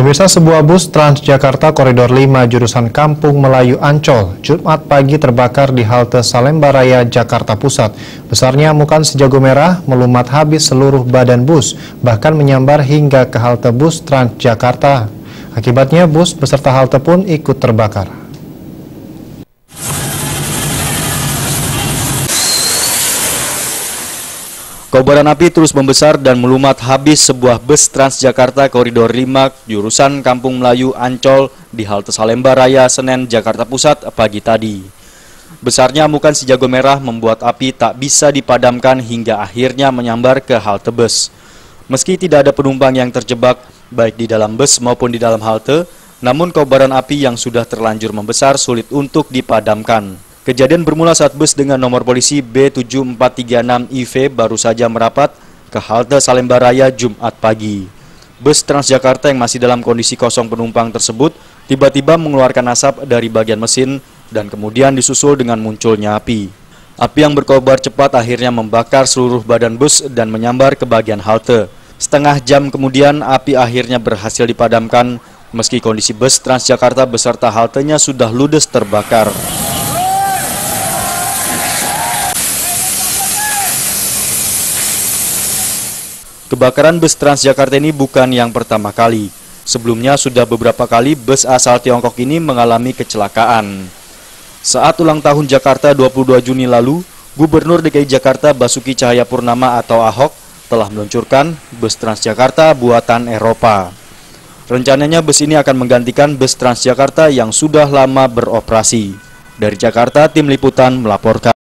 Pemirsa, sebuah bus Transjakarta Koridor 5 jurusan Kampung Melayu Ancol Jumat pagi terbakar di halte Salemba Raya, Jakarta Pusat. Besarnya amukan sejago merah melumat habis seluruh badan bus, bahkan menyambar hingga ke halte bus Transjakarta. Akibatnya bus beserta halte pun ikut terbakar. Kobaran api terus membesar dan melumat habis sebuah bus Transjakarta Koridor 5 jurusan Kampung Melayu Ancol di halte Salemba Raya, Senen, Jakarta Pusat pagi tadi. Besarnya amukan sejago merah membuat api tak bisa dipadamkan hingga akhirnya menyambar ke halte bus. Meski tidak ada penumpang yang terjebak baik di dalam bus maupun di dalam halte, namun kobaran api yang sudah terlanjur membesar sulit untuk dipadamkan. Kejadian bermula saat bus dengan nomor polisi B7436IV baru saja merapat ke halte Salemba Raya Jumat pagi. Bus Transjakarta yang masih dalam kondisi kosong penumpang tersebut tiba-tiba mengeluarkan asap dari bagian mesin dan kemudian disusul dengan munculnya api. Api yang berkobar cepat akhirnya membakar seluruh badan bus dan menyambar ke bagian halte. Setengah jam kemudian api akhirnya berhasil dipadamkan meski kondisi bus Transjakarta beserta haltenya sudah ludes terbakar. Kebakaran bus Transjakarta ini bukan yang pertama kali. Sebelumnya sudah beberapa kali bus asal Tiongkok ini mengalami kecelakaan. Saat ulang tahun Jakarta 22 Juni lalu, Gubernur DKI Jakarta Basuki Cahayapurnama atau Ahok telah meluncurkan bus Transjakarta buatan Eropa. Rencananya bus ini akan menggantikan bus Transjakarta yang sudah lama beroperasi. Dari Jakarta, tim liputan melaporkan.